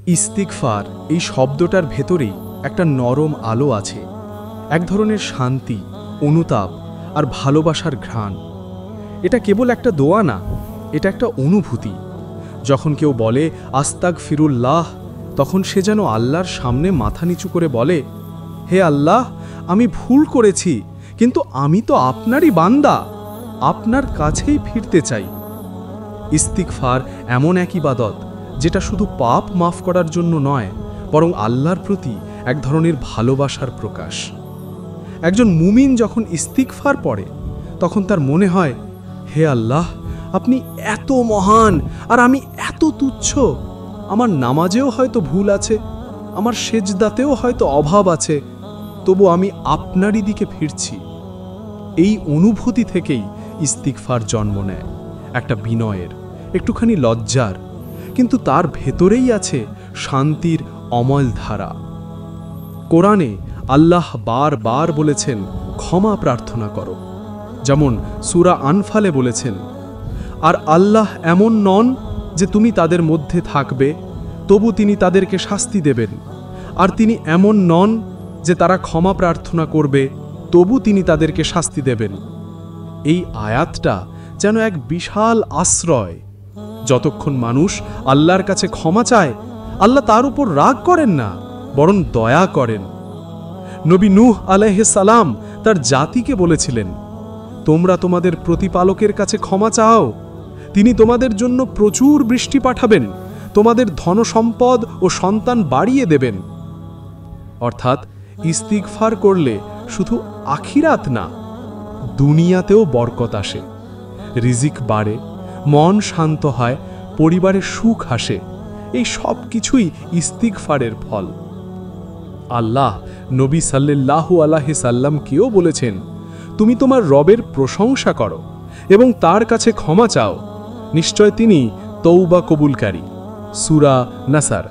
ইস্তিগফার এই শব্দটার ভেতরেই একটা নরম আলো আছে, এক ধরনের শান্তি, অনুতাপ আর ভালোবাসার ঘ্রাণ। এটা কেবল একটা দোয়া না, এটা একটা অনুভূতি। যখন কেউ বলে আস্তাগফিরুল্লাহ, তখন সে যেন আল্লাহর সামনে মাথা নিচু করে বলে, হে আল্লাহ, আমি ভুল করেছি, কিন্তু আমি তো আপনারই বান্দা, আপনার কাছেই ফিরতে চাই। ইস্তিগফার এমন এক ইবাদত যেটা শুধু পাপ মাফ করার জন্য নয়, বরং আল্লাহর প্রতি এক ধরনের ভালোবাসার প্রকাশ। একজন মুমিন যখন ইস্তিগফার পড়ে, তখন তার মনে হয়, হে আল্লাহ, আপনি এত মহান আর আমি এত তুচ্ছ। আমার নামাজেও হয়তো ভুল আছে, আমার সেজদাতেও হয়তো অভাব আছে, তবু আমি আপনারই দিকে ফিরছি। এই অনুভূতি থেকেই ইস্তিগফার জন্ম নেয়, একটা বিনয়ের, একটুখানি লজ্জার, কিন্তু তার ভেতরেই আছে শান্তির অমল ধারা। কোরআনে আল্লাহ বারবার বলেছেন ক্ষমা প্রার্থনা করো, যেমন সূরা আনফালে বলেছেন, আর আল্লাহ এমন নন যে তুমি তাদের মধ্যে থাকবে, তবু তিনি তাদেরকে শাস্তি দেবেন, আর তিনি এমন নন যে তারা ক্ষমা প্রার্থনা করবে, তবু তিনি তাদেরকে শাস্তি দেবেন। এই আয়াতটা যেন এক বিশাল আশ্রয়। যতক্ষণ মানুষ আল্লাহর কাছে ক্ষমা চায়, আল্লাহ তার উপর রাগ করেন না, বরং দয়া করেন। নবী নূহ আলাইহিস সালাম তার জাতিকে বলেছিলেন, তোমরা তোমাদের প্রতিপালকের কাছে ক্ষমা চাও, তিনি তোমাদের জন্য প্রচুর বৃষ্টি পাঠাবেন, তোমাদের ধনসম্পদ ও সন্তান বাড়িয়ে দেবেন। অর্থাৎ ইস্তিগফার করলে শুধু আখিরাত না, দুনিয়াতেও বরকত আসে, রিজিক বাড়ে, মন শান্ত হয়, পরিবারে সুখ আসে। এই সব কিছুই ইস্তিগফারের ফল। আল্লাহ নবী সাল্লাল্লাহু আলাইহি সাল্লামকেও বলেছেন, তুমি তোমার রবের প্রশংসা করো এবং তার কাছে ক্ষমা চাও, নিশ্চয় তিনি তওবা কবুলকারী। সূরা নাসার।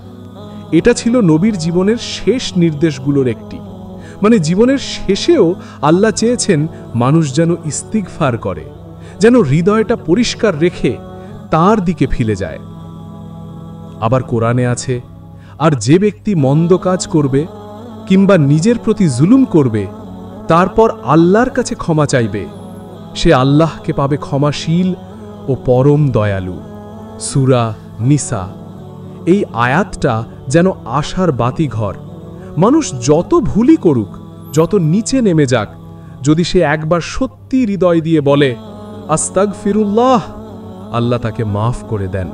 এটা ছিল নবীর জীবনের শেষ নির্দেশগুলোর একটি। মানে জীবনের শেষেও আল্লাহ চেয়েছেন মানুষ যেন ইস্তিগফার করে, যেন হৃদয়টা পরিষ্কার রেখে তার দিকে ফিরে যায়। আবার কোরআনে আছে, আর যে ব্যক্তি মন্দ কাজ করবে কিংবা নিজের প্রতি জুলুম করবে, তারপর আল্লাহর কাছে ক্ষমা চাইবে, সে আল্লাহকে পাবে ক্ষমাশীল ও পরম দয়ালু। সূরা নিসা। এই আয়াতটা যেন আশার বাতিঘর। মানুষ যত ভুলই করুক, যত নিচে নেমে যাক, যদি সে একবার সত্যি হৃদয় দিয়ে বলে আস্তাগফিরুল্লাহ, আল্লাহ তাকে মাফ করে দেন।